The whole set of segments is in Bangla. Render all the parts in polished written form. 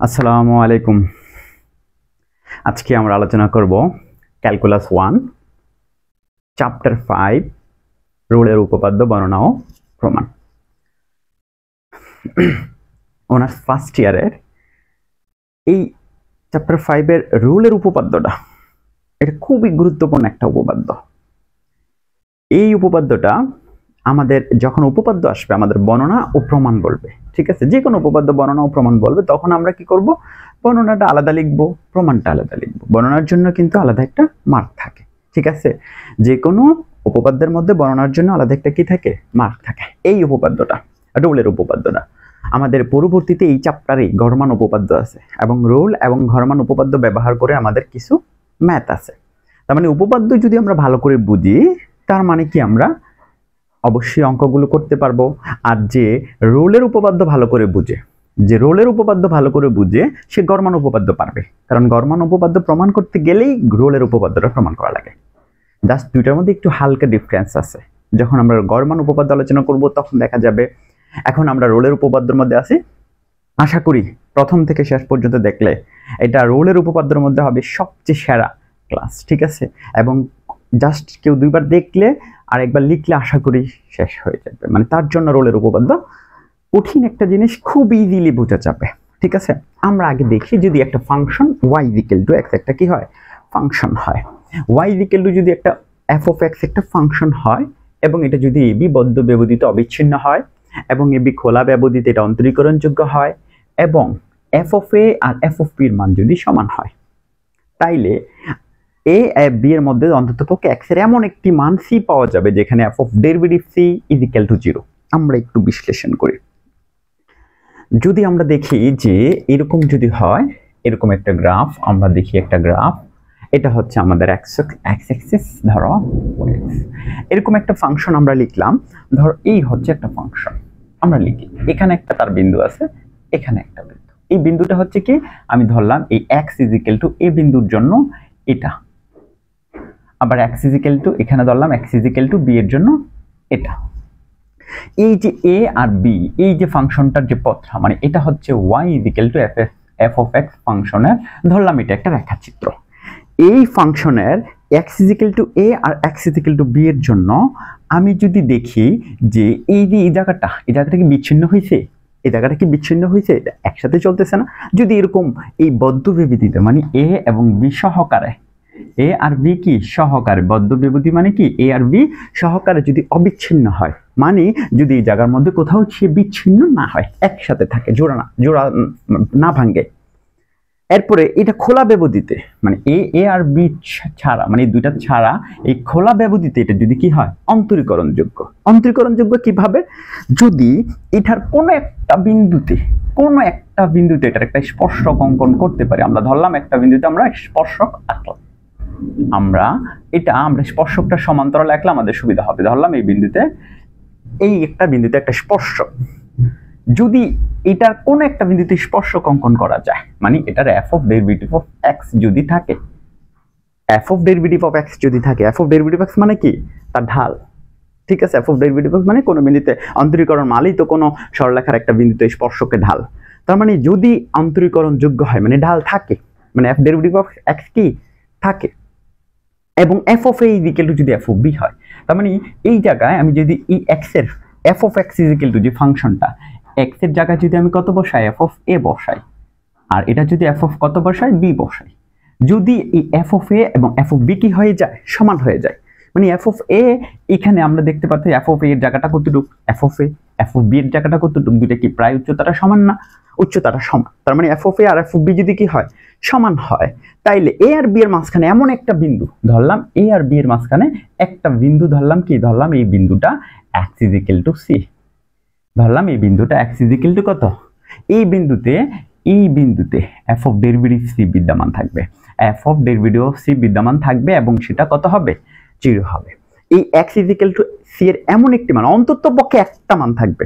আসসালামু আলাইকুম। আজকে আমরা আলোচনা করব ক্যালকুলাস 1 চ্যাপ্টার 5 রুলের উপপাদ্য বর্ণনা ও প্রমাণ। অনার্স ফার্স্ট ইয়ারের এই চ্যাপ্টার 5 এর রুলের উপপাদ্যটা এটা খুবই গুরুত্বপূর্ণ একটা উপপাদ্য। এই উপপাদ্যটা আমাদের যখন উপপাদ্য আসবে আমাদের বর্ণনা ও প্রমাণ বলবে, ঠিক আছে? যে কোনো উপপাদ্য বর্ণনা ও প্রমাণ বলবে তখন আমরা কি করব, বর্ণনাটা আলাদা লিখবো, প্রমাণটা আলাদা লিখবো। বর্ণনার জন্য কিন্তু আলাদা একটা মার্ক থাকে, ঠিক আছে? যে কোনো উপপাদ্যের মধ্যে বর্ণনার জন্য আলাদা একটা কি থাকে, মার্ক থাকে। এই উপপাদ্যটা রোলের উপপাদ্যটা আমাদের পরবর্তীতে এই চ্যাপ্টারে ঘরমান উপপাদ্য আছে এবং রোল এবং ঘরমান উপপাদ্য ব্যবহার করে আমাদের কিছু ম্যাথ আছে। তার মানে উপপাদ্য যদি আমরা ভালো করে বুঝি তার মানে কি আমরা অবশ্যই অঙ্কগুলো করতে পারবো। আর যে রোলের উপপাদ্য ভালো করে বুঝে, যে রোলের উপপাদ্য ভালো করে বুঝে সে গরমান উপপাদ্য পারবে, কারণ গরমান উপপাদ্য প্রমাণ করতে গেলেই রোলের উপপাদ্যটা প্রমাণ করা লাগে। জাস্ট দুইটার মধ্যে একটু হালকা ডিফারেন্স আছে। যখন আমরা গরমান উপপাদ্য আলোচনা করব তখন দেখা যাবে। এখন আমরা রোলের উপপাদ্যের মধ্যে আছি, আশা করি প্রথম থেকে শেষ পর্যন্ত দেখলে এটা রোলের উপপাদ্যের মধ্যে হবে সবচেয়ে সেরা ক্লাস, ঠিক আছে? এবং জাস্ট কেউ দুইবার দেখলে আর একবার লিখলে আশা করি শেষ হয়ে যাবে। মানে তার জন্য রোলের উপপাদ্য কঠিন একটা জিনিস, খুব ইজিলি বোঝা যাবে, ঠিক আছে? আমরা আগে দেখি, যদি একটা ফাংশন y = x একটা কি হয়, ফাংশন হয়। y = যদি একটা f of x একটা ফাংশন হয় এবং এটা যদি ab বদ্ধ ব্যবধিত অবিচ্ছিন্ন হয় এবং ab খোলা ব্যবধিতে এটা অন্তরীকরণযোগ্য হয় এবং f of a R f of b এর মান যদি সমান হয়, তাইলে a b এর মধ্যে অন্ততপক্ষে x এর এমন একটি মান c পাওয়া যাবে যেখানে f of ডেরিভেটিভ c = 0। আমরা একটু বিশ্লেষণ করি। যদি আমরা দেখি যে এরকম যদি হয়, এরকম একটা গ্রাফ আমরা দেখি, একটা গ্রাফ, এটা হচ্ছে আমাদের x অ্যাক্সিস, ধরো এরকম একটা ফাংশন আমরা লিখলাম। ধরো এই হচ্ছে একটা ফাংশন, আমরা লিখি এখানে একটা তার বিন্দু আছে, এখানে একটা বিন্দু। এই বিন্দুটা হচ্ছে কি, আমি ধরলাম এই x = a বিন্দুর জন্য এটা, আবার x এখানে ধরলাম x = b এর জন্য এটা। এই যে a আর b, এই যে ফাংশনটার যে পথটা, মানে এটা হচ্ছে y = f of x ফাংশনের, ধরলাম এটা একটা রেখাচিত্র। এই ফাংশনের x = a R x = b এর জন্য আমি যদি দেখি যে এই যে এই জায়গাটা কি বিচ্ছিন্ন হয়েছে, এই জায়গাটা কি বিচ্ছিন্ন হয়েছে, এটা একসাথে চলতেছে না। যদি এরকম এই বদ্ধ বিবৃতিতে মানে a এবং b সহকারে, a আর b কি সহকারে, বদ্ধ বিবৃতি মানে কি a আর b সহকারে যদি অবিচ্ছিন্ন হয়, মানে যদি এই জায়গার মধ্যে কোথাও সে বিচ্ছিন্ন না হয়, একসাথে থাকে, জোড়া না ভাঙে। এরপরে এটা খোলা ব্যবধিতে, মানে a আর b ছাড়া, মানে দুইটা ছাড়া এই খোলা ব্যবধিতে এটা যদি কি হয়, অন্তরীকরণযোগ্য। অন্তরীকরণযোগ্য কিভাবে, যদি এটার কোনো একটা বিন্দুতে এটার একটা স্পর্শক অঙ্কন করতে পারি। আমরা ধরলাম একটা বিন্দুতে আমরা স্পর্শক আঁকলাম, আমরা স্পর্শকটা সমান্তরাল আঁকলে আমাদের সুবিধা হবে। ধরলাম এই বিন্দুতে, এই একটা বিন্দুতে একটা স্পর্শক, যদি এটার কোন একটা বিন্দুতে স্পর্শক অঙ্কন করা যায়, মানে এটার f of derivative of x যদি থাকে, f of derivative of x যদি থাকে, f of ডেরিভেটিভ x মানে কি, তার ঢাল, ঠিক আছে? f of ডেরিভেটিভ x মানে কোনো বিন্দুতে অন্তরীকরণ মানেই তো কোনো সরলরেখার একটা বিন্দুতে স্পর্শকের ঢাল। তার মানে যদি অন্তরীকরণ যোগ্য হয়, মানে ঢাল থাকে, মানে f ডেরিভেটিভ অফ x কি থাকে, এবং f of a = যদি f of b হয়, তার মানে এই জায়গায় আমি যদি এই x এর f of x = যে ফাংশনটা, x এর জায়গায় যদি আমি কত বসাই, f of a বসাই, আর এটা যদি f of কত বসাই, b বসাই, যদি এই f of a এবং f of b কি হয়ে যায়, সমান হয়ে যায়, মানে f of a এখানে আমরা দেখতে পাচ্ছি f of a এর জায়গাটা কতটুকু, f of a f of b এর জায়গাটা কতটুকু, দুটো কি প্রায় উচ্চতাটা সমান না, উচ্চতাটা সমান। তার মানে f of a R f of b যদি কি হয়, সমান হয়, তাইলে a আর b এর মাঝখানে এমন একটা বিন্দু ধরলাম, a আর b এর মাঝখানে একটা বিন্দু ধরলাম, কি ধরলাম, এই বিন্দুটা x = c ধরলাম, এই বিন্দুটা x = কত, এই বিন্দুতে f of ডেরিভেটিভ c বিদ্যমান থাকবে, f of derivative of c বিদ্যমান থাকবে এবং সেটা কত হবে, 0 হবে। এই x = c এর এমন একটি মান, অন্তত পক্ষে একটা মান থাকবে,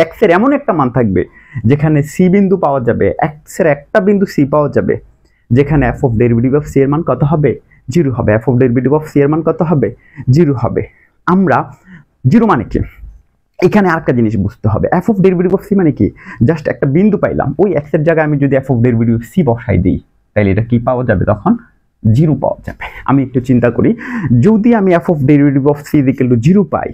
x এর এমন একটা মান থাকবে যেখানে c বিন্দু পাওয়া যাবে, x এর একটা বিন্দু c পাওয়া যাবে যেখানে f of derivative of c এর মান কত হবে, 0 হবে। f of derivative of c এর মান কত হবে, 0 হবে। আমরা 0 মানে কি, এখানে আরেকটা জিনিস বুঝতে হবে, F of derivative of C মানে কি, জাস্ট একটা বিন্দু পাইলাম, ওই এক্স এর জায়গায় আমি যদি F of derivative of C বসাই দিই তাহলে এটা কি পাওয়া যাবে, তখন 0 পাওয়া যাবে। আমি একটু চিন্তা করি, যদি আমি F of derivative of C equal to 0 পাই,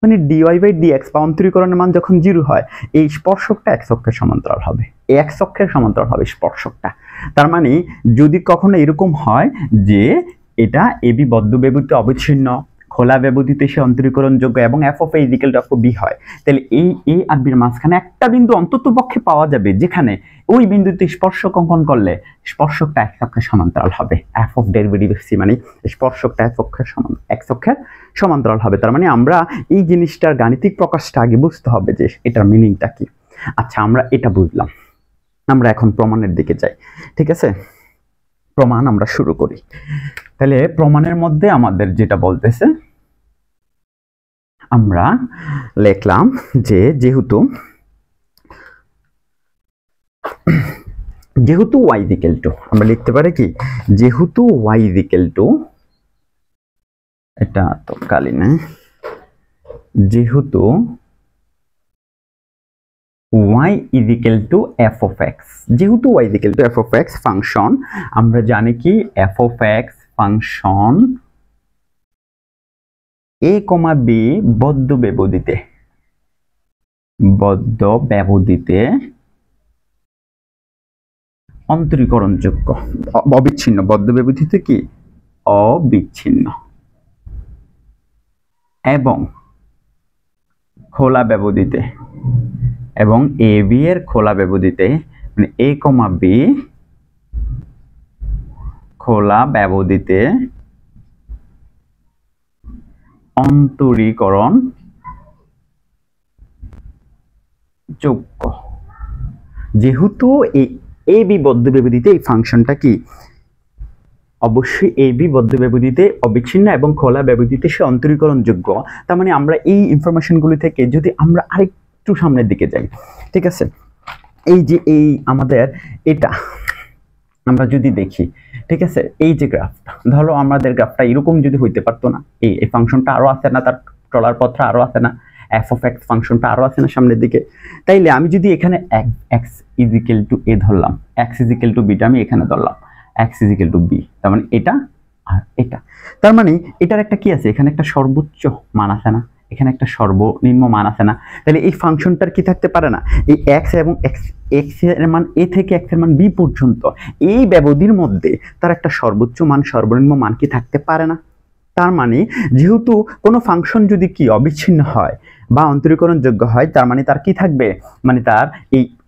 মানে ডিওয়াই বাই ডিএক্স বা অন্তরীকরণের মান যখন 0 হয়, এই স্পর্শকটা এক্স অক্ষের সমান্তরাল হবে, এই এক্স অক্ষের সমান্তরাল হবে স্পর্শকটা। তার মানে যদি কখনো এরকম হয় যে এটা এবি বদ্ধ ব্যবধিতে অবিচ্ছিন্ন, খোলা ব্যবধিতে সে অন্তরীকরণযোগ্য এবং F of A equal to F of B হয়, তাহলে এই এ আর বির মাঝখানে একটা বিন্দু অন্তত পক্ষে পাওয়া যাবে যেখানে ওই বিন্দুতে স্পর্শক অঙ্কন করলে স্পর্শকটা এক্স অক্ষের সমান্তরাল হবে। F of derivative of C মানে স্পর্শকটা এক্স অক্ষের সমান্তরাল হবে। তার মানে আমরা এই জিনিসটার গাণিতিক প্রকাশটা আগে বুঝতে হবে যে এটার মিনিংটা কি। আচ্ছা, আমরা এটা বুঝলাম, আমরা এখন প্রমাণের দিকে যাই। ঠিক আছে, প্রমাণ আমরা শুরু করি। তাহলে প্রমাণের মধ্যে আমাদের যেটা বলতেছে, আমরা লিখলাম যে যেহেতু y ইকুয়াল টু, আমরা লিখতে পারি কি, যেহেতু y ইকুয়াল টু, এটা তো কালি না, যেহেতু y equal to f of x, যেহেতু y equal to f of x function, আমরা জানি কি f of x function a, b বদ্ধ ব্যবধিতে অন্তরীকরণযোগ্য, অবিচ্ছিন্ন, বদ্ধ ব্যবধিতে কি অবিচ্ছিন্ন, এবং খোলা ব্যবধিতে, এবং এ বি এর খোলা ব্যবধিতে, মানে a, b খোলা ব্যবধিতে অন্তরীকরণ যোগ্য। যেহেতু এই এ বি বদ্ধ ব্যবধিতে এই ফাংশনটা কি অবশ্যই এ বি বদ্ধ ব্যবধিতে অবিচ্ছিন্ন এবং খোলা ব্যবধিতে সে অন্তরীকরণ যোগ্য, তার মানে আমরা এই ইনফরমেশনগুলি থেকে যদি আমরা আরেকটু সামনের দিকে যাই, ঠিক আছে, এই যে এই আমাদের এটা আমরা যদি দেখি, ঠিক আছে, এই যে গ্রাফটা, ধরো আমাদের গ্রাফটা এরকম যদি হইতে পারতো না, এই ফাংশনটা আরো আছে না, তার চলার পথটা আরো আছে না, এফ অফ এক্স ফাংশনটা আরো আছে না সামনের দিকে, তাইলে আমি যদি এখানে X is equal to A ধরলাম, X is equal to beta আমি এখানে ধরলাম, X is equal to B, তার মানে এটা আর এটা, তার মানে এটার একটা কি আছে, এখানে একটা সর্বোচ্চ মান আছে না, এখানে একটা সর্বনিম্ন মান আছে না, তাহলে এই ফাংশনটার কি থাকতে পারে না, এই এক্স এবং এক্স এর মান এ থেকে এক্স এর মান বি পর্যন্ত এই ব্যবধির মধ্যে তার একটা সর্বোচ্চ মান সর্বনিম্ন মান কি থাকতে পারে না। তার মানে যেহেতু কোনো ফাংশন যদি কি অবিচ্ছিন্ন হয় বা অন্তরীকরণ যোগ্য হয়, তার মানে তার কি থাকবে, মানে তার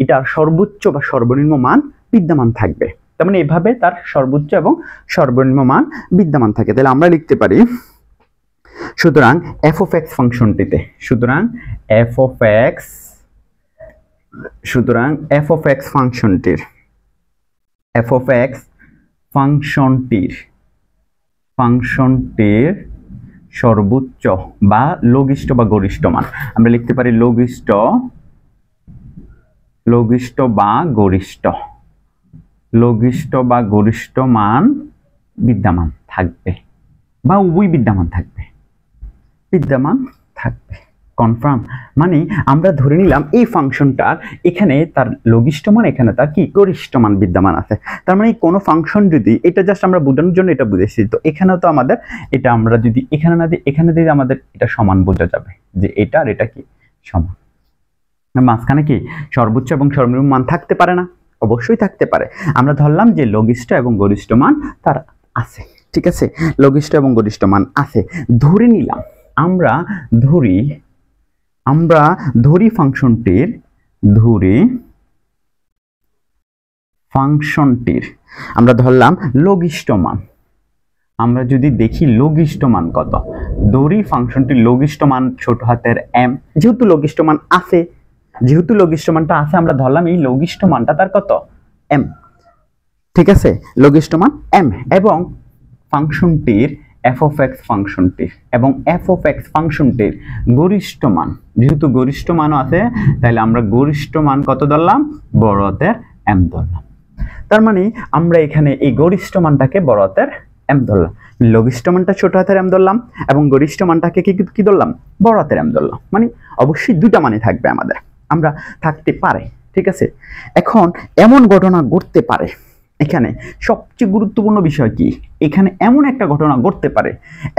এটার সর্বোচ্চ বা সর্বনিম্ন মান বিদ্যমান থাকবে, তার মানে এভাবে তার সর্বোচ্চ এবং সর্বনিম্ন মান বিদ্যমান থাকে। তাহলে আমরা লিখতে পারি, সুতরাং এফ অফ এক্স ফাংশনটিতে, সুতরাং এফ অফ এক্স ফাংশনটির সর্বোচ্চ বা লঘিষ্ঠ বা গরিষ্ঠ মান, আমরা লিখতে পারি লঘিষ্ঠ বা গরিষ্ঠ মান বিদ্যমান থাকবে, বা উভয় বিদ্যমান থাকবে, কনফার্ম। মানে আমরা ধরে নিলাম এই ফাংশনটার এখানে তার লঘিষ্ঠ মান, এখানে তার কি গরিষ্ঠ মান বিদ্যমান আছে। তার মানে কোনো ফাংশন যদি, এটা জাস্ট আমরা বোঝানোর জন্য এটা বুঝেছি, তো এখানেও তো আমাদের এটা আমরা যদি এখানে না দিই, এখানে দিয়ে আমাদের এটা সমান বোঝা যাবে যে এটা আর এটা কি সমান। মাঝখানে কি সর্বোচ্চ এবং সর্বনিম্ন মান থাকতে পারে না? অবশ্যই থাকতে পারে। আমরা ধরলাম যে লঘিষ্ঠ এবং গরিষ্ঠ মান তার আছে, ঠিক আছে, লঘিষ্ঠ এবং গরিষ্ঠ মান আছে ধরে নিলাম। আমরা ধরি ফাংশনটির আমরা ধরলাম লঘিষ্ঠ মান। আমরা যদি দেখি লঘিষ্ঠ মান কত, ধরি ফাংশনটির লঘিষ্ঠ মান ছোট হাতের এম, যেহেতু লঘিষ্ঠ মান আছে, আমরা ধরলাম এই লঘিষ্ঠ মানটা তার কত, এম, ঠিক আছে, লঘিষ্ঠ মান এম, এবং ফাংশনটির এফ অফ এক্স ফাংশনটির গরিষ্ঠ মান, যেহেতু গরিষ্ঠ মানও আছে, তাহলে আমরা গরিষ্ঠ মান কত ধরলাম, বড় হাতের এম ধরলাম। তার মানে আমরা এখানে এই গরিষ্ঠ মানটাকে বড় হাতের এম ধরলাম। লঘিষ্ঠ মানটা ছোট হাতের এম ধরলাম এবং গরিষ্ঠ মানটাকে কি ধরলাম, বড় হাতের এম ধরলাম। মানে অবশ্যই দুইটা মানে থাকবে আমাদের, আমরা থাকতে পারে। ঠিক আছে, এখন এমন ঘটনা ঘটতে পারে, এখানে সবচেয়ে গুরুত্বপূর্ণ বিষয় কি, এখানে এমন একটা ঘটনা ঘটতে পারে,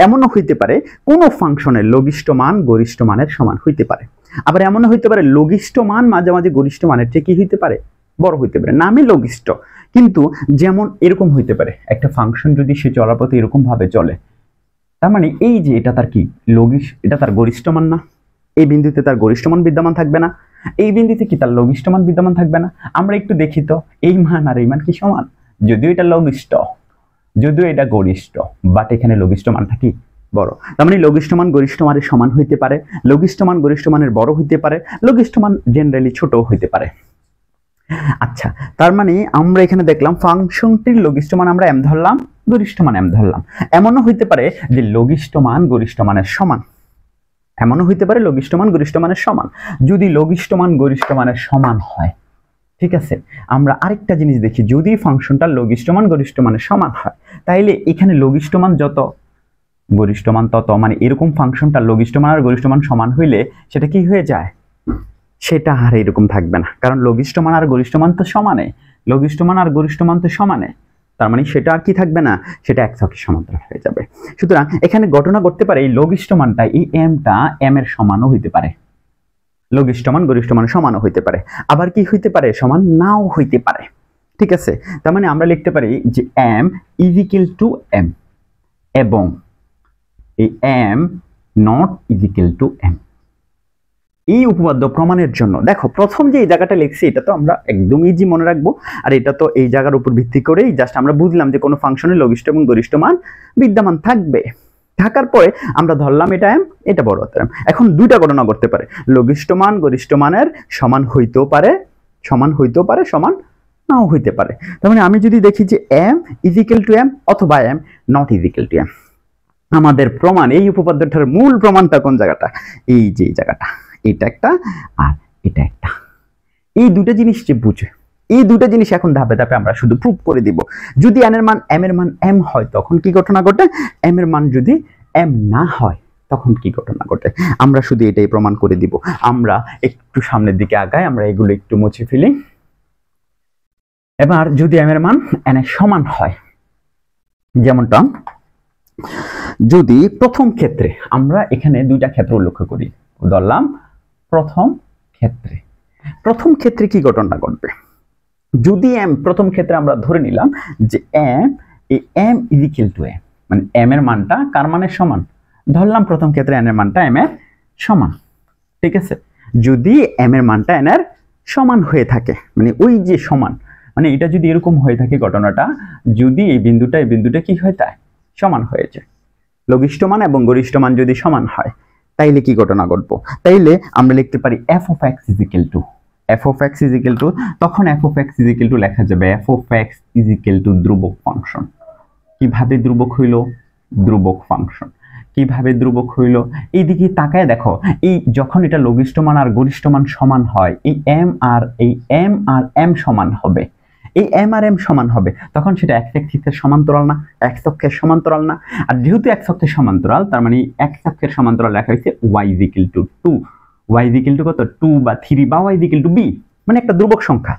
এমনও হইতে পারে কোনো ফাংশনের লঘিষ্ঠ মান গরিষ্ঠ মানের সমান হইতে পারে। আবার এমনও হইতে পারে লঘিষ্ঠ মান মাঝে মাঝে গরিষ্ঠ মানের থেকে কি হইতে পারে, বড় হইতে পারে। নামই লঘিষ্ঠ, কিন্তু যেমন এরকম হইতে পারে, একটা ফাংশন যদি সে চলার পথে এরকম ভাবে চলে, তার মানে এই যে এটা তার কি এটা তার গরিষ্ঠ মান না, এই বিন্দুতে তার গরিষ্ঠ মান বিদ্যমান থাকবে না, এই বিন্দুতে কি তার লঘিষ্ঠ মান বিদ্যমান থাকবে না। আমরা একটু দেখি তো, এই মান আর এই মান কি সমান? যদিও এটা লঘিষ্ঠ, যদিও এটা গরিষ্ঠ, বাট এখানে লঘিষ্ঠ মানটা কি, বড়। তার মানে লঘিষ্ঠ মান গরিষ্ঠ মানের সমান হইতে পারে, লঘিষ্ঠ মান গরিষ্ঠ মানের বড় হইতে পারে, লঘিষ্ঠ মান জেনারেলি ছোট হইতে পারে। আচ্ছা, তার মানে আমরা এখানে দেখলাম ফাংশনটির লঘিষ্ঠ মান আমরা এম ধরলাম, গরিষ্ঠ মান এম ধরলাম। এমনও হইতে পারে যে লঘিষ্ঠ মান গরিষ্ঠ মানের সমান, এমনও হইতে পারে লঘিষ্ঠ মান গরিষ্ঠ মানের সমান। যদি লঘিষ্ঠ মান গরিষ্ঠ মানের সমান হয়, ঠিক আছে, আমরা আরেকটা জিনিস দেখি, যদি ফাংশনটা লঘিষ্ঠ মান গরিষ্ঠ মানের সমান হয়, তাইলে এখানে লঘিষ্ঠ মান যত গরিষ্ঠ মান তত, মানে এরকম ফাংশনটা লঘিষ্ঠ মান আর গরিষ্ঠ মান সমান হইলে সেটা কি হয়ে যায়, সেটা আর এরকম থাকবে না, কারণ লঘিষ্ঠ মান আর গরিষ্ঠ মান তো সমানে, লঘিষ্ঠ মান আর গরিষ্ঠ মান তো সমানে, তার মানে সেটা আর কি থাকবে না, সেটা এক ছকের সমান্তরাল হয়ে যাবে। সুতরাং এখানে ঘটনা করতে পারে এই লঘিষ্ঠ মানটা, এই এমটা এম এর সমানও হইতে পারে, লঘিষ্ঠ মান গরিষ্ঠ মান সমানও হইতে পারে, আবার কি হইতে পারে, সমান নাও হইতে পারে। ঠিক আছে, তার মানে আমরা লিখতে পারি যে M is equal to M এবং এই M not is equal to M. এই উপপাদ্য প্রমাণের জন্য দেখো, প্রথম যে এই জায়গাটা লিখছি এটা তো আমরা একদম ইজি মনে রাখবো, আর এটা তো এই জায়গার উপর ভিত্তি করেই জাস্ট আমরা বুঝলাম যে কোনো ফাংশনের লঘিষ্ঠ এবং গরিষ্ঠ মান বিদ্যমান থাকবে। থাকার পরে আমরা ধরলাম এটা এম, এটা বড় হাতের এম। এখন দুইটা ঘটনা করতে পারে, লঘিষ্ঠ মান গরিষ্ঠ মানের সমান হইতেও পারে, সমান হইতেও পারে, সমান নাও হইতে পারে। তার মানে আমি যদি দেখি যে M is equal to M অথবা M not is equal to M, আমাদের প্রমাণ, এই উপপাদ্যটার মূল প্রমাণটা কোন জায়গাটা, এই যে এই জায়গাটা, এটা একটা আর এটা একটা, এই দুটো জিনিস যে বুঝে, এই দুটো জিনিস এখন ধাপে ধাপে আমরা শুধু প্রুফ করে দিব। যদি এম এর মান এম হয় তখন কি ঘটনা ঘটে, এম এর মান যদি এম না হয় তখন কি ঘটনা ঘটে, আমরা শুধু এটাই প্রমাণ করে দিব। আমরা একটু সামনের দিকে আগাই, আমরা এগুলো একটু মুছে ফেলি। এবার যদি এম এর মান এন এর সমান হয়, যেমনটা যদি প্রথম ক্ষেত্রে, আমরা এখানে দুইটা ক্ষেত্র উল্লেখ করি, ধরলাম প্রথম ক্ষেত্রে, প্রথম ক্ষেত্রে কি ঘটনা ঘটবে, যদি এম, প্রথম ক্ষেত্রে আমরা ধরে নিলাম যে এম, এই M is equal to M, মানে এম এর মানটা কার মানের সমান, ধরলাম প্রথম ক্ষেত্রে এন এর মানটা এম এর সমান। ঠিক আছে, যদি এম এর মানটা এন এর সমান হয়ে থাকে, মানে ওই যে সমান, মানে এটা যদি এরকম হয়ে থাকে ঘটনাটা, যদি এই বিন্দুটা কি হয়ে যায়, সমান হয়ে যায়, লঘিষ্ঠ মান এবং গরিষ্ঠ মান যদি সমান হয়, তাইলে কি ঘটনা ঘটবো, তাইলে আমরা লিখতে পারি f of x is equal to, F of x is equal to, তখন F of x is equal to লেখা যাবে f of x is equal to ধ্রুবক ফাংশন। কিভাবে ধ্রুবক হইল, ধ্রুবক ফাংশন কিভাবে ধ্রুবক হইল, এইদিকে তাকায় দেখো, এই যখন এটা লঘিষ্ঠ মান আর গরিষ্ঠ মান সমান হয়, এই এম আর এম সমান হবে, এই এম আর এম সমান হবে, তখন সেটা এক্স অক্ষের সমান্তরাল না, এক্স অক্ষের সমান্তরাল না। আর যেহেতু এক্স অক্ষের সমান্তরাল, তার মানে এক্স অক্ষের সমান্তরাল লেখা হয়েছে Y is equal to 2, Y is equal to কত, 2 বা 3 বা Y is equal to B, মানে একটা ধ্রুবক সংখ্যা।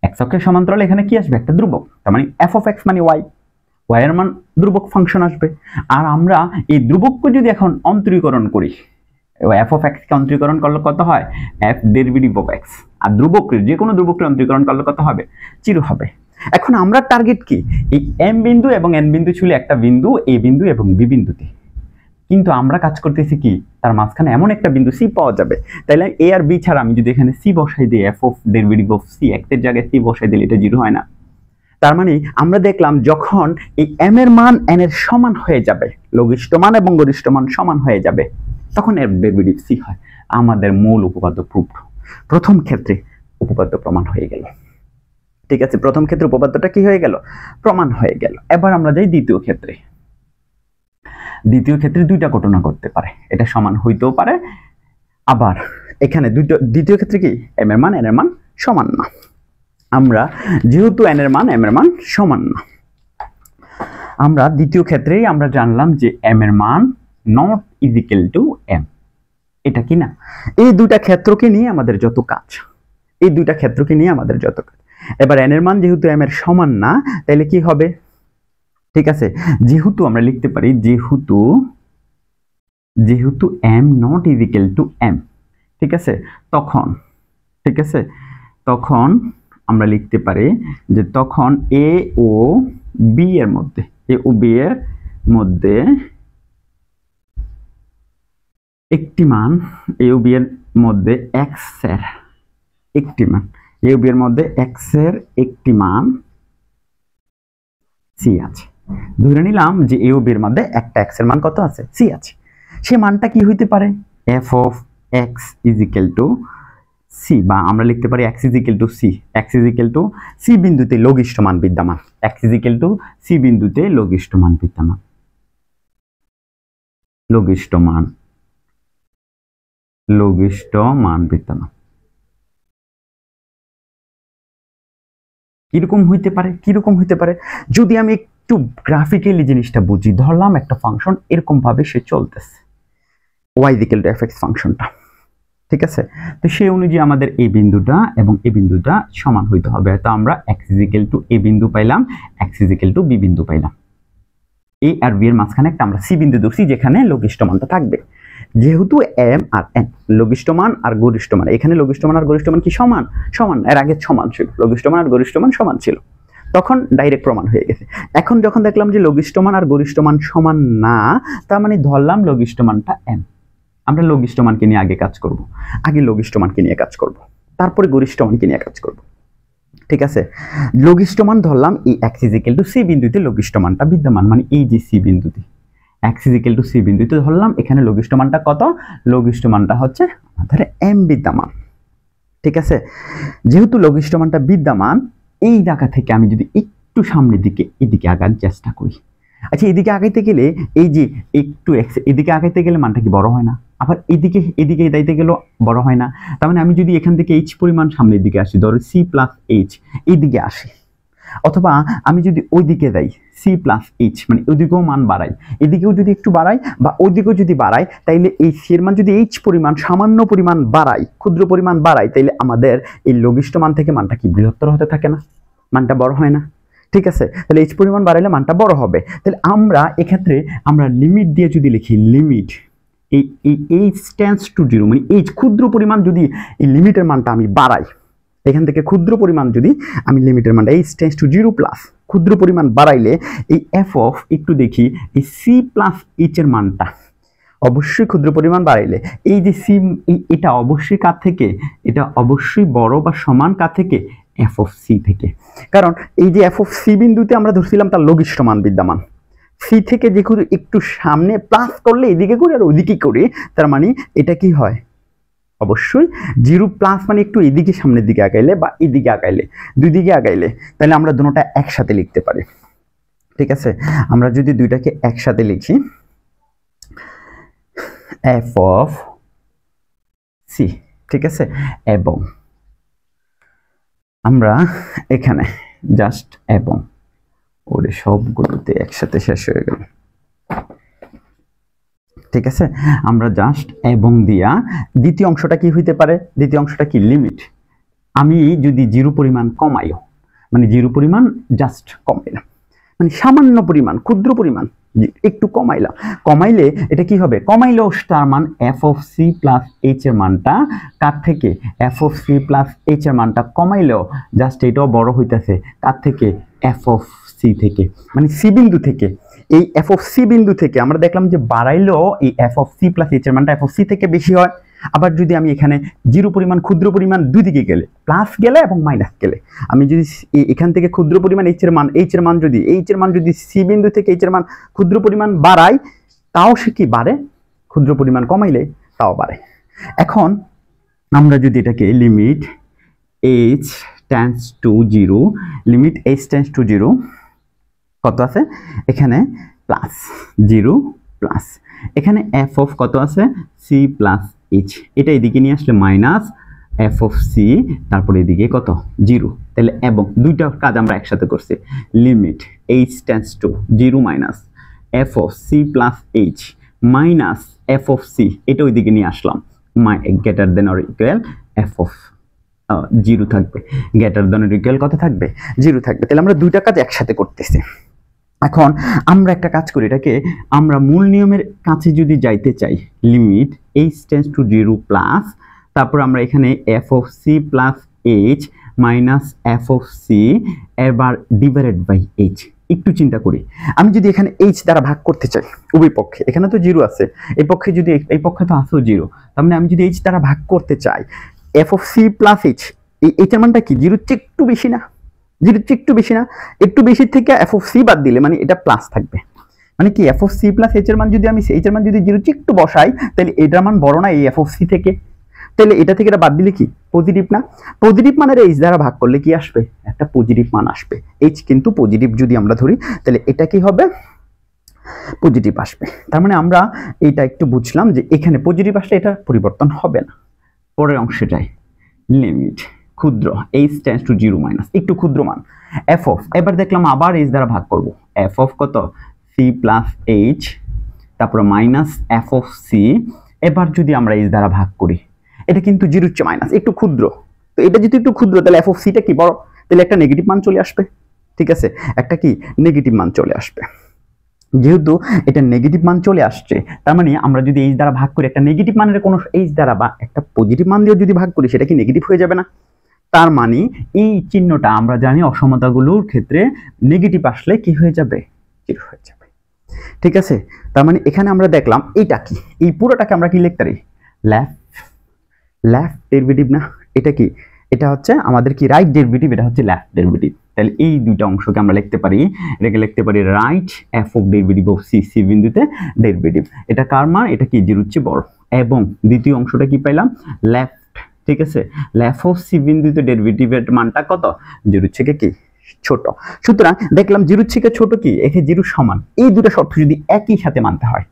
এক্স অক্ষের সমান্তরাল এখানে কি আসবে, একটা ধ্রুবক, তার মানে এফ অফ এক্স মানে ওয়াই, ওয়াই এর মান ধ্রুবক ফাংশন আসবে। আর আমরা এই ধ্রুবককে যদি এখন অন্তরীকরণ করি, এফ অফ এক্স কে অন্তরীকরণ করলে কত হয়, এফ ডেরিভেটিভ অফ এক্স, আর ধ্রুবকের যে কোনো ধ্রুবককে অন্তরীকরণ করলে কত হবে, 0 হবে। এখন আমরা টার্গেট কি, এই এম বিন্দু এবং এন বিন্দু ছিল একটা বিন্দু, এ বিন্দু এবং বি বিন্দুতে, কিন্তু আমরা কাজ করতেছি কি, তার মাঝখানে এমন একটা বিন্দু সি পাওয়া যাবে, তাইলে এ আর বি ছাড়া আমি যদি এখানে সি বসাই দিই, F of derivative of C, X এর জায়গায় সি বসাই দিলে এটা 0 হয় না। তার মানে আমরা দেখলাম যখন এই এম এর মান এন এর সমান হয়ে যাবে, লঘিষ্ঠ মান এবং গরিষ্ঠ মান সমান হয়ে যাবে, তখন এর ডেরিভেটিভ সি হয়। আমাদের মূল উপপাদ্য প্রুফ, প্রথম ক্ষেত্রে উপপাদ্য প্রমাণ হয়ে গেল। ঠিক আছে, প্রথম ক্ষেত্রে উপপাদ্যটা কি হয়ে গেল, প্রমাণ হয়ে গেল। এবার আমরা যাই দ্বিতীয় ক্ষেত্রে। দ্বিতীয় ক্ষেত্রে দুইটা ঘটনা ঘটতে পারে, এটা সমান হইতেও পারে, আবার এখানে দ্বিতীয় ক্ষেত্রে কি, এম এর মান এন এর মান সমান না। আমরা যেহেতু এন এর মান এম এর মান সমান না, আমরা দ্বিতীয় ক্ষেত্রেই আমরা জানলাম যে m এর মান not is equal two m, এটা কি না? এই দুইটা ক্ষেত্রকে নিয়ে আমাদের যত কাজ, এই দুইটা ক্ষেত্রকে নিয়ে আমাদের যত কাজ। এবার n এর মান যেহেতু m এর সমান না, তাহলে কি হবে? ঠিক আছে, যেহেতু আমরা লিখতে পারি যেহেতু m not is equal two m, ঠিক আছে, তখন আমরা লিখতে পারি যে তখন a ও b এর মধ্যে একটি মান, a ও b এর মধ্যে x এর একটি মান, a ও b এর মধ্যে x এর একটি মান c আছে। ধরে নিলাম যে a ও b এর মধ্যে একটা x এর মান কত আছে? c আছে। সে মানটা কি হইতে পারে? f of x is equal to c, বা আমরা লিখতে পারি x is equal to c, x is equal to c বিন্দুতে লঘিষ্ঠ মান বিদ্যমান, x is equal to c বিন্দুতে লঘিষ্ঠ মান বিদ্যমান, লঘিষ্ঠ মান বিদ্যমান। কিরকম হইতে পারে? যদি আমি একটু গ্রাফিক্যালি জিনিসটা বুঝি, ধরলাম একটা ফাংশন এরকম ভাবে সে চলতেছে, y ইকুয়াল টু fx ফাংশনটা, ঠিক আছে। তো সেই অনুযায়ী আমাদের এই বিন্দুটা এবং এই বিন্দুটা সমান হইতে হবে। তো আমরা x ইকুয়াল টু a বিন্দু পাইলাম, x ইকুয়াল টু b বিন্দু পাইলাম। a আর b এর মাঝখানে একটা আমরা c বিন্দু ধরছি যেখানে লঘিষ্ঠ মানটা থাকবে। যেহেতু m আর n লঘিষ্ঠ মান আর গরিষ্ঠ মান, এখানে লঘিষ্ঠ মান আর গরিষ্ঠ মান কি সমান? এর আগে সমান ছিল, লঘিষ্ঠ মান আর গরিষ্ঠ মান সমান ছিল, তখন ডাইরেক্ট প্রমাণ হয়ে গেছে। এখন যখন দেখলাম যে লঘিষ্ঠ মান আর গরিষ্ঠ মান সমান না, তার মানে ধরলাম লঘিষ্ঠ মানটা m। আমরা লঘিষ্ঠ মানকে নিয়ে আগে কাজ করব, তারপরে গরিষ্ঠ মানকে নিয়ে কাজ করব, ঠিক আছে। লঘিষ্ঠ মান ধরলাম এই x ইকুয়াল টু c বিন্দুতে লঘিষ্ঠ মানটা বিদ্যমান, মানে এই যে c বিন্দুতে x ইকুয়াল টু c বিন্দুতে ধরলাম, এখানে লঘিষ্ঠ মানটা কত? লঘিষ্ঠ মানটা হচ্ছে আমাদের m বিদ্যমান, ঠিক আছে। যেহেতু লঘিষ্ঠ মানটা বিদ্যমান, এই জায়গা থেকে আমি যদি একটু সামনের দিকে এদিকে আগার চেষ্টা করি, আচ্ছা এদিকে আগাইতে গেলে এই যে একটু এদিকে আগাইতে গেলে মানটা কি বড় হয় না? আবার এদিকে যাইতে গেলেও বড় হয় না। তার মানে আমি যদি এখান থেকে h পরিমাণ সামনের দিকে আসি, ধরো c প্লাস h এইদিকে আসি, অথবা আমি যদি ওইদিকে যাই c প্লাস h, মানে ওইদিকেও মান বাড়াই, এদিকেও যদি একটু বাড়াই বা ওইদিকেও যদি বাড়াই, তাইলে এই c এর মান যদি h পরিমাণ সামান্য পরিমাণ বাড়াই, ক্ষুদ্র পরিমাণ বাড়াই, তাইলে আমাদের এই লঘিষ্ঠ মান থেকে মানটা কি বৃহত্তর হতে থাকে না? মানটা বড় হয় না, ঠিক আছে। তাহলে h পরিমাণ বাড়াইলে মানটা বড় হবে। তাহলে আমরা এক্ষেত্রে আমরা লিমিট দিয়ে যদি লিখি, লিমিট এই h টেন্ডস টু 0, মানে h ক্ষুদ্র পরিমাণ যদি এই লিমিটের মানটা আমি বাড়াই, এখান থেকে ক্ষুদ্র পরিমাণ যদি আমি লিমিটের মানটা h টেন্ডস টু 0 প্লাস ক্ষুদ্র পরিমাণ বাড়াইলে এই f অফ একটু দেখি এই c প্লাস h এর মানটা অবশ্যই ক্ষুদ্র পরিমাণ বাড়াইলে এই যে c, এটা অবশ্যই কার থেকে? এটা অবশ্যই বড় বা সমান কার থেকে? f অফ c থেকে। কারণ এই যে f অফ c বিন্দুতে আমরা ধরছিলাম তার লঘিষ্ঠ মান বিদ্যমান, c থেকে যে একটু সামনে প্লাস করলে এদিকে করি আর ওইদিকে করি, তার মানে এটা কি হয়? অবশ্যই 0 প্লাস, মানে একটু এদিকে সামনের দিকে আগাইলে বা এদিকে আগাইলে, দুই দিকে আগাইলে, তাহলে আমরা দুটোটা একসাথে লিখতে পারি, ঠিক আছে। আমরা যদি দুইটাকে একসাথে লিখি, f অফ c, ঠিক আছে, এবং আমরা এখানে জাস্ট এবং, ওরে সবগুলোতে একসাথে শেষ হয়ে গেল, ঠিক আছে। আমরা জাস্ট এবং দিয়া দ্বিতীয় অংশটা কি হইতে পারে? দ্বিতীয় অংশটা কি? লিমিট। আমি যদি 0 পরিমাণ কমাইও, মানে 0 পরিমাণ জাস্ট কমাইলাম, মানে সামান্য পরিমাণ ক্ষুদ্র পরিমাণ একটু কমাইলাম, কমাইলে এটা কি হবে? কমাইলেও তার মান f of c plus h এর মানটা কার থেকে? f of c plus h এর মানটা কমাইলেও জাস্ট এটাও বড় হইতেছে কার থেকে? f অফ c থেকে, মানে c বিন্দু থেকে। এই f অফ c বিন্দু থেকে আমরা দেখলাম যে বাড়াইলেও এই f of c plus h এর মানটা f অফ c থেকে বেশি হয়। আবার যদি আমি এখানে 0 পরিমাণ ক্ষুদ্র পরিমাণ দুই দিকে গেলে, প্লাস গেলে এবং মাইনাস গেলে, আমি যদি এখান থেকে ক্ষুদ্র পরিমাণ h এর মান যদি c বিন্দু থেকে h এর মান ক্ষুদ্র পরিমাণ বাড়াই, তাও সে কি বাড়ে? ক্ষুদ্র পরিমাণ কমাইলে তাও বাড়ে। এখন আমরা যদি এটাকে limit h tends to 0, limit h tends to 0 কত আছে? এখানে প্লাস 0 প্লাস, এখানে f অফ কত আছে? c প্লাস h, এটা এদিকে নিয়ে আসলে মাইনাস এফ অফ সি, তারপরে এদিকে কত 0, তাহলে এবং দুইটা কাজ আমরা একসাথে করছি। Limit H tends to 0 minus F of C plus H minus F of c, এটা ওইদিকে নিয়ে আসলাম, greater than or equal f of 0 থাকবে, গ্রেটার দেন অর ইকুয়াল কত থাকবে 0 থাকবে। তাহলে আমরা দুইটা কাজ একসাথে করতেছি। এখন আমরা একটা কাজ করি, এটাকে আমরা মূল নিয়মের কাছে যদি যাইতে চাই, limit H tends to 0 plus, তারপর আমরা এখানে F of C plus H minus F of C এবার ডিভাইডেড বাই এইচ। একটু চিন্তা করি, আমি যদি এখানে এইচ দ্বারা ভাগ করতে চাই উভয় পক্ষে, এখানে তো 0 আছে, এই পক্ষে যদি এই পক্ষে তো আছেও 0, তার মানে আমি যদি এইচ দ্বারা ভাগ করতে চাই f of C plus h, এইচের মানটা কি 0 চেয়ে একটু বেশি না, 0 চেয়ে একটু বেশি না, একটু বেশি থেকে এফ অফ সি বাদ দিলে মানে এটা প্লাস থাকবে, মানে কি F of C plus H এর মান যদি আমি এইচ এর মান যদি 0 চেয়ে একটু বসাই, তাহলে এটার মান বড় না এই এফ অফ সি থেকে, তাহলে এটা থেকে এটা বাদ দিলে কি পজিটিভ না, পজিটিভ মানের এইচ দ্বারা ভাগ করলে কি আসবে একটা পজিটিভ মান আসবে, এইচ কিন্তু পজিটিভ যদি আমরা ধরি তাহলে এটা কি হবে পজিটিভ আসবে। তার মানে আমরা এটা একটু বুঝলাম যে এখানে পজিটিভ আসলে এটা পরিবর্তন হবে না। পরের অংশে যাই, লিমিট ক্ষুদ্র এইচ টেন্ডস টু 0 মাইনাস একটু ক্ষুদ্র মান এফ অফ, এবার দেখলাম আবার এইচ দ্বারা ভাগ করব, এফ অফ কত সি প্লাস এইচ, তারপর মাইনাস এফ অফ সি, এবার যদি আমরা এইচ দ্বারা ভাগ করি, এটা কিন্তু 0 চেয়ে মাইনাস একটু ক্ষুদ্র, তো এটা যদি একটু ক্ষুদ্র তাহলে এফ অফ সিটা কি বড়, তাহলে একটা নেগেটিভ মান চলে আসবে, ঠিক আছে, একটা কি নেগেটিভ মান চলে আসবে। যেহেতু এটা নেগেটিভ মান চলে আসছে, তার মানে আমরা যদি এইচ দ্বারা ভাগ করি, একটা নেগেটিভ মানের কোনো এইচ দ্বারা বা একটা পজিটিভ মান দিয়ে যদি ভাগ করি, সেটা কি নেগেটিভ হয়ে যাবে না? তার মানে এই চিহ্নটা আমরা জানি অসমতাগুলোর ক্ষেত্রে নেগেটিভ আসলে কি হয়ে যাবে 0 হয়ে যাবে, ঠিক আছে। তার মানে এখানে আমরা দেখলাম এইটা কি, এই পুরোটাকে আমরা কি লিখতে পারি লেফট ডেরিভেটিভ না, এটা কি এটা হচ্ছে আমাদের কি রাইট ডেরিভেটিভ, এটা হচ্ছে লেফট ডেরিভেটিভ। তাহলে এই দুইটা অংশকে আমরা লিখতে পারি, এটাকে লিখতে পারি right F of derivative of C, C বিন্দুতে ডেরিভেটিভ, এটা কার মান এটা কি 0 চেয়ে বড়, এবং দ্বিতীয় অংশটা কি পাইলাম লেফট, ঠিক আছে, লেফট অফ সি বিন্দুতে ডেরিভেটিভের মানটা কত 0 থেকে কি ছোট। সুতরাং দেখলাম 0 থেকে ছোট কি এখানে 0 সমান, এই দুটো শর্ত যদি একই সাথে মানতে হয়,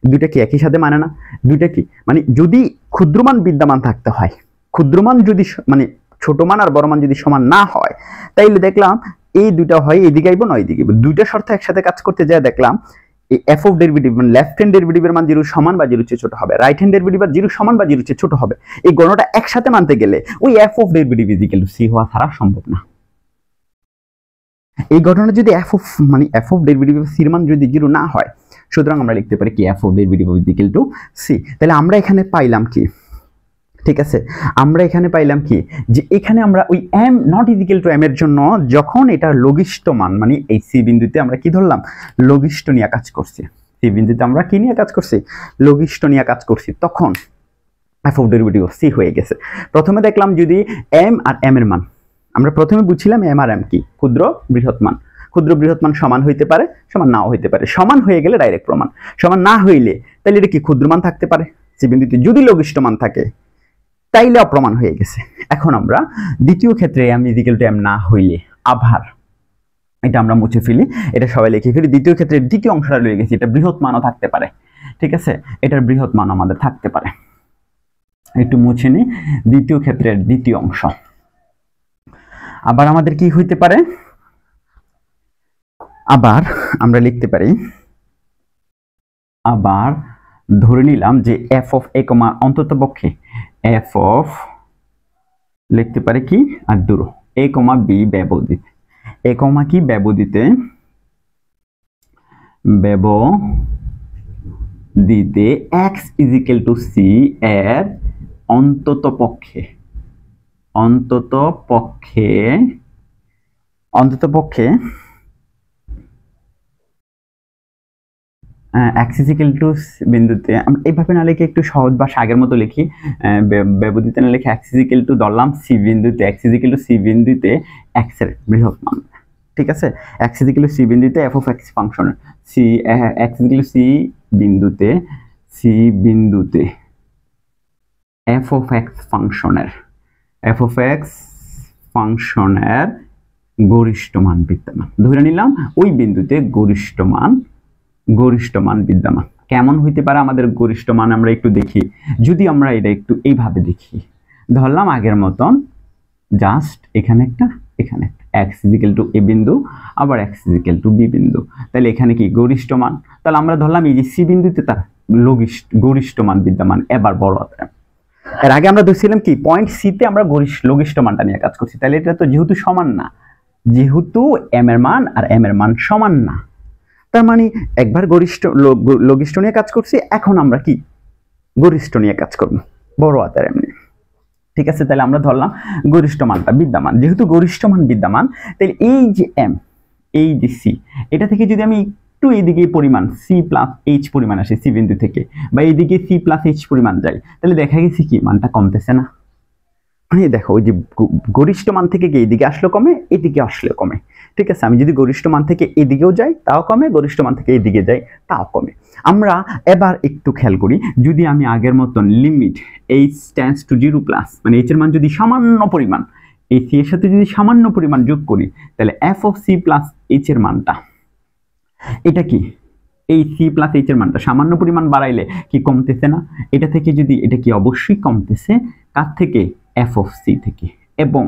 দুইটা কি একই সাথে মানে না, দুইটা কি মানে যদি ক্ষুদ্রমান বিদ্যমান থাকতে হয়, ক্ষুদ্রমান যদি মানে ছোট মান আর বড় মান যদি সমান না হয়, তাইলে দেখলাম এই দুইটা হয় এইদিকে আইব না এইদিকে আইব, দুইটা শর্ত একসাথে কাজ করতে যায় দেখলাম এই এফ অফ ডেরিভেটিভ মানে লেফট হ্যান্ড ডেরিভেটিভের মান 0 সমান বা 0 চেয়ে ছোট হবে, রাইট হ্যান্ড ডেরিভেটিভ 0 সমান বা 0 চেয়ে ছোট হবে। এই গণনাটা একসাথে মানতে গেলে ওই F of derivative equal to C হওয়া ছাড়া সম্ভব না। এই ঘটনা যদি এফ অফ ডেরিভেটিভ সি এর মান যদি 0 না হয়, সুতরাং আমরা লিখতে পারি কি F of derivative equal to C. তাহলে আমরা এখানে পাইলাম কি, ঠিক আছে, আমরা এখানে পাইলাম কি যে এখানে আমরা ওই M not equal to M এর জন্য যখন এটা লঘিষ্ঠ মান মানে এই সি বিন্দুতে আমরা কি ধরলাম লঘিষ্ঠ নিয়ে কাজ করছি, সি বিন্দুতে আমরা কি নিয়ে কাজ করছি লঘিষ্ঠ নিয়ে কাজ করছি, তখন F of derivative of C হয়ে গেছে। প্রথমে দেখলাম যদি এম আর এম এর মান, আমরা প্রথমে বুঝছিলাম এম আর এম কি ক্ষুদ্র বৃহৎ মান, ক্ষুদ্র বৃহৎ মান সমান হইতে পারে সমান নাও হইতে পারে, সমান হয়ে গেলে ডাইরেক্ট প্রমাণ, সমান না হইলে তাহলে এটা কি ক্ষুদ্র মান থাকতে পারে, সি বিন্দুতে যদি লঘিষ্ঠ মান থাকে তাইলে অপ্রমাণ হয়ে গেছে। এখন আমরা দ্বিতীয় ক্ষেত্রে এম ইকুয়াল টু এম না হইলে আবার এটা আমরা মুছে ফেলি, এটা সবাই লিখে ফেলি, দ্বিতীয় ক্ষেত্রে দ্বিতীয় অংশটা রয়ে গেছে, এটা বৃহৎ মানও থাকতে পারে, ঠিক আছে, এটার বৃহৎ মান আমাদের থাকতে পারে, একটু মুছে নি দ্বিতীয় ক্ষেত্রের দ্বিতীয় অংশ। আবার আমাদের কি হইতে পারে, আবার আমরা লিখতে পারি, আবার ধরে নিলাম যে এফ অফ এ কমা অন্তত পক্ষে এফ অফ লিখতে পারি কি আর দূর এ কমা বি ব্যবধিত, এ কমা কি ব্যবধিতে এক্স ইজিক্যাল টু সি এর অন্তত পক্ষে এক্স ইজিক্যাল টু বিন্দুতে আমরা এইভাবে না লিখে একটু সহজ ভাষা আগের মতো লিখি, ব্যবধিতে না লিখে এক্স ইজিক্যাল টু ধরলাম সি বিন্দুতে, এক্স ইজিক্যাল টু সি বিন্দুতে এক্স এর বৃহৎ মান, ঠিক আছে, এক্স ইজিক্যাল টু সি বিন্দুতে F of X function C, X equal to C বিন্দুতে এফ অফ এক্স ফাংশনের গরিষ্ঠ মান বিদ্যমান, ধরে নিলাম ওই বিন্দুতে গরিষ্ঠ মান বিদ্যমান। কেমন হইতে পারে আমাদের গরিষ্ঠ মান আমরা একটু দেখি, যদি আমরা এটা একটু এইভাবে দেখি, ধরলাম আগের মতন জাস্ট এখানে একটা এখানে একটা x ইকুয়াল টু a বিন্দু আবার x ইকুয়াল টু b বিন্দু। তাহলে এখানে কি গরিষ্ঠ মান, তাহলে আমরা ধরলাম এই যে c বিন্দুতে তার গরিষ্ঠ মান বিদ্যমান, এবার বড় হাতের। এর আগে আমরা ধরছিলাম কি পয়েন্ট সি তে আমরা লঘিষ্ঠ মানটা নিয়ে কাজ করছি, তাহলে এটা তো যেহেতু সমান না, যেহেতু m এর মান আর m এর মান সমান না, তার মানে একবার লঘিষ্ঠ নিয়ে কাজ করছি, এখন আমরা কি গরিষ্ঠ নিয়ে কাজ করব বড় হাতের এমনি। ঠিক আছে, তাহলে আমরা ধরলাম গরিষ্ঠ মানটা বিদ্যমান, যেহেতু গরিষ্ঠ মান বিদ্যমান তাহলে এই যে m এই যে c, এটা থেকে যদি আমি একটু এইদিকে পরিমাণ c প্লাস h পরিমাণ আসে c বিন্দু থেকে, বা এইদিকে c প্লাস h পরিমাণ যায়, তাহলে দেখা গেছে কি মানটা কমতেছে না। মানে দেখো ওই যে গরিষ্ঠ মান থেকে কি এইদিকে আসলে কমে, এদিকে আসলে কমে। ঠিক আছে, আমি যদি গরিষ্ঠ মান থেকে এদিকেও যাই তাও কমে, গরিষ্ঠ মান থেকে এদিকে যাই তাও কমে। আমরা এবার একটু খেয়াল করি, যদি আমি আগের মতন limit h tends to 0 plus, মানে h এর মান যদি সামান্য পরিমাণ এই c এর সাথে যদি সামান্য পরিমাণ যোগ করি, তাহলে f of c plus h এর মানটা, এটা কি এই c প্লাস h এর মানটা সামান্য পরিমাণ বাড়াইলে কি কমতেছে না? এটা থেকে যদি, এটা কি অবশ্যই কমতেছে, কার থেকে? f অফ c থেকে। এবং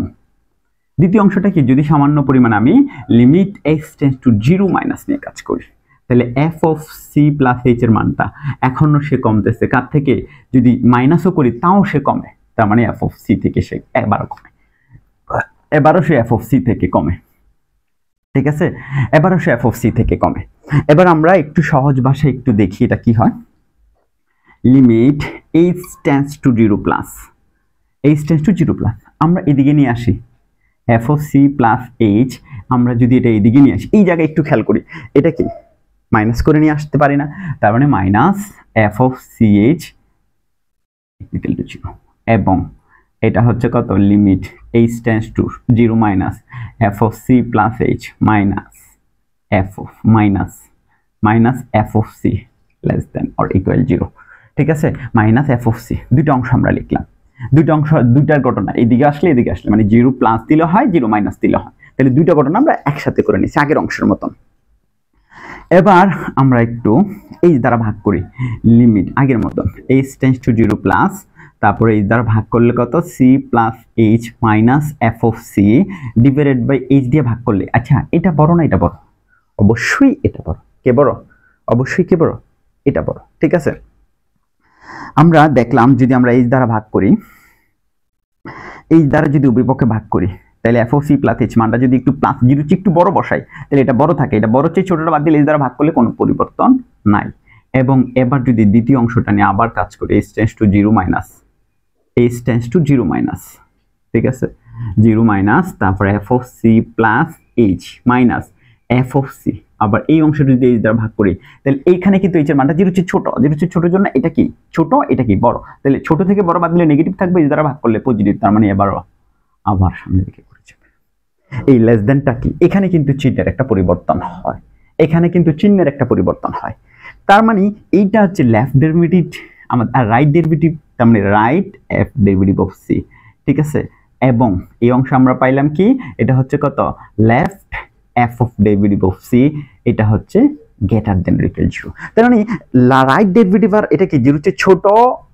দ্বিতীয় অংশটা কি, যদি সামান্য পরিমাণ আমি limit h tends to 0 minus নিয়ে কাজ করি, তাহলে f of c plus h এর মানটা এখনো সে কমতেছে, কার থেকে? যদি মাইনাসও করি তাও সে কমে, তার মানে f অফ c থেকে সে এবারও কমে, এবারও সে f অফ c থেকে কমে। ঠিক আছে, এবারও সে f অফ c থেকে কমে। এবার আমরা একটু সহজ ভাষায় একটু দেখি এটা কি হয়। Limit h tends to 0 plus, h tends to 0 plus আমরা এদিকে নিয়ে আসি, f of c plus h, আমরা যদি এটা এদিকে নিয়ে আসি, এই জায়গায় একটু খেয়াল করি, এটা কি মাইনাস করে নিয়ে আসতে পারি না, তার মানে minus f of ch equal to 0, এবং এটা হচ্ছে কত, limit h tends to 0 minus f of c plus h minus f of minus f of c less than or equal 0। ঠিক আছে, মাইনাস f অফ c, দুইটা অংশ আমরা লিখলাম, দুইটা অংশ দুইটার ঘটনা, এদিকে আসলে এদিকে আসলে, মানে 0 প্লাস দিলে হয় 0 মাইনাস দিলে হয়, তাহলে দুইটা ঘটনা আমরা একসাথে করে নিচ্ছি আগের অংশের মতন। এবার আমরা একটু এই দ্বারা ভাগ করি, লিমিট আগের মতন h টেন্ডস টু 0 প্লাস, তারপরে এই দ্বারা ভাগ করলে কত, c plus h minus f of c divided by h দিয়ে ভাগ করলে, আচ্ছা এটা বড় না এটা বড়? অবশ্যই এটা বড়। কে বড়? অবশ্যই কে বড়? এটা বড়। ঠিক আছে, আমরা দেখলাম যদি আমরা h দ্বারা ভাগ করি, h দ্বারা যদি উভয় পক্ষে ভাগ করি, তাহলে f of c plus h মানটা যদি একটু প্লাস 0 চেয়ে একটু বড় বসাই, তাহলে এটা বড় থাকে, এটা বড় চেয়ে ছোটটা বাদ দিলে h দ্বারা ভাগ করলে কোনো পরিবর্তন নাই। এবং এবার যদি দ্বিতীয় অংশটা নিয়ে আবার কাজ করি, h tends to 0 minus, h tends to 0 minus, ঠিক আছে 0 মাইনাস, তারপর f of c plus h minus f of c, আবার এই অংশটা যদি h দ্বারা ভাগ করি, তাহলে এইখানে কিন্তু h এর মানটা 0 চেয়ে ছোট, 0 চেয়ে ছোটের জন্য এটা কি ছোট, এটা কি বড়, তাহলে ছোট থেকে বড় বাদ দিলে নেগেটিভ থাকবে, h দ্বারা ভাগ করলে পজিটিভ, তার মানে এবারও আবার সামনের দিকে করে যাবে। এই লেস দেনটা কি, এখানে কিন্তু চিহ্নের একটা পরিবর্তন হয়, এখানে কিন্তু চিহ্নের একটা পরিবর্তন হয়, তার মানে এইটা হচ্ছে লেফট ডেরিভেটিভ আমাদের, আর রাইট ডেরিভেটিভ তার মানে right f derivative of c। ঠিক আছে, এবং এই অংশ আমরা পাইলাম কি, এটা হচ্ছে কত, left f of derivative of c, এটা হচ্ছে গ্রেটার দেন অর ইকুয়াল 0। তার মানে রাইট ডেরিভেটিভ আর এটা কি 0 চেয়ে ছোট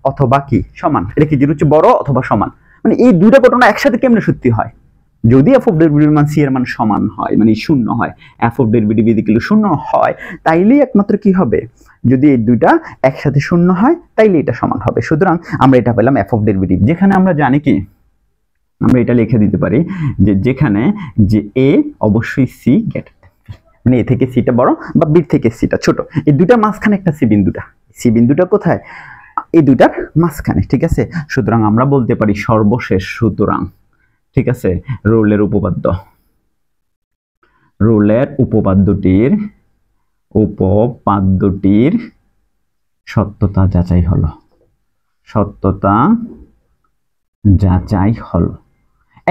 অথবা কি সমান, এটা কি 0 চেয়ে বড় অথবা সমান, মানে এই দুইটা ঘটনা একসাথে কেমনে সত্যি হয়? যদি f অফ ডেরিভেটিভ মান c এর মান সমান হয়, মানে শূন্য হয়, f অফ ডেরিভেটিভ ইকুয়াল 0 হয়, তাইলেই একমাত্র কি হবে, যদি এই দুইটা একসাথে শূন্য হয় তাইলে এটা সমান হবে। সুতরাং আমরা এটা পেলাম f অফ ডেরিভেটিভ, যেখানে আমরা জানি কি, আমরা এটা লিখে দিতে পারি যে যেখানে যে a অবশ্যই c গ্রেটার দেন b, মানে a থেকে c টা বড় বা b থেকে c টা ছোট, এই দুইটার মাঝখানে একটা c বিন্দুটা কোথায়, এই দুইটার মাঝখানে। ঠিক আছে, সুতরাং আমরা বলতে পারি সর্বশেষ, সুতরাং ঠিক আছে রোলের উপপাদ্যটির সত্যতা যাচাই হলো।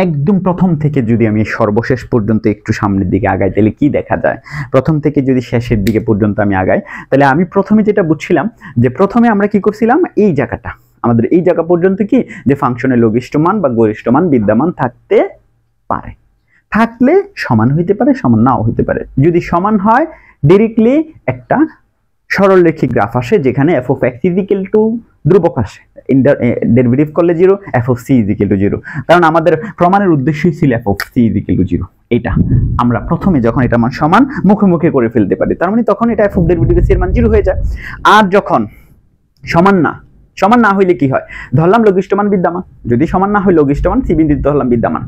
একদম প্রথম থেকে যদি আমি সর্বশেষ পর্যন্ত একটু সামনের দিকে আগাই, তাহলে কি দেখা যায়, প্রথম থেকে যদি শেষের দিকে পর্যন্ত আমি আগাই, তাহলে আমি প্রথমে যেটা বুঝছিলাম যে প্রথমে আমরা কি করছিলাম, এই জায়গাটা আমাদের এই জায়গা পর্যন্ত কি, যে ফাংশনের লঘিষ্ঠ মান বা গরিষ্ঠ মান বিদ্যমান থাকতে পারে, থাকলে সমান হইতে পারে, সমান নাও হইতে পারে। যদি সমান হয় ডাইরেক্টলি একটা সরলরেখী গ্রাফ আসে, যেখানে f of x equal to ধ্রুবক আসে, ডেরিভেটিভ করলে 0, F of C is equal to 0। কারণ আমাদের প্রমাণের উদ্দেশ্যই ছিল F of C is equal to 0। এটা আমরা প্রথমে যখন এটা মান সমান মুখে মুখে করে ফেলতে পারি, তার মানে তখন এটা এফ অফ ডেরিভেটিভ সি এর মান 0 হয়ে যায়। আর যখন সমান না হইলে কি হয়, ধরলাম লঘিষ্ঠ মান বিদ্যমান, যদি সমান না হয় লঘিষ্ঠ মান, সি বিন্দুতে ধরলাম বিদ্যমান,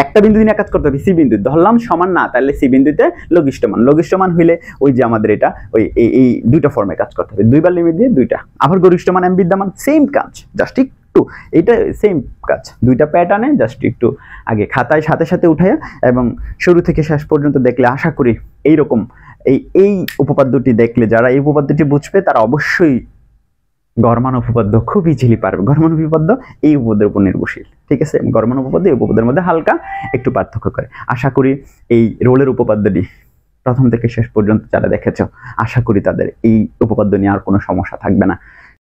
একটা বিন্দু নিয়ে কাজ করতে হবে, সি বিন্দু ধরলাম সমান না, তাহলে সি বিন্দুতে লঘিষ্ঠ মান হইলে ওই যে আমাদের এটা ওই এই দুইটা ফর্মে কাজ করতে হবে, দুইবার লিমিট দিয়ে দুইটা, আবার গরিষ্ঠ মান এম বিদ্যমান, সেম কাজ, জাস্ট একটু এটা সেম কাজ, দুইটা প্যাটার্নে জাস্ট একটু আগে খাতায় সাথে সাথে উঠাইয়া এবং শুরু থেকে শেষ পর্যন্ত দেখলে আশা করি এইরকম এই উপপাদ্যটি দেখলে যারা এই উপপাদ্যটি বুঝবে তারা অবশ্যই গড়মান উপপাদ্য খুব ইজিলি পারবে। গড়মান উপপাদ্য এই উপপাদ্যের উপর নির্ভরশীল, ঠিক আছে? গড়মান উপপাদ্য এই উপপাদ্যের মধ্যে হালকা একটু পার্থক্য করে। আশা করি এই রোলের উপপাদ্যটি প্রথম থেকে শেষ পর্যন্ত যারা দেখেছো, আশা করি তাদের এই উপপাদ্য নিয়ে আর কোনো সমস্যা থাকবে না।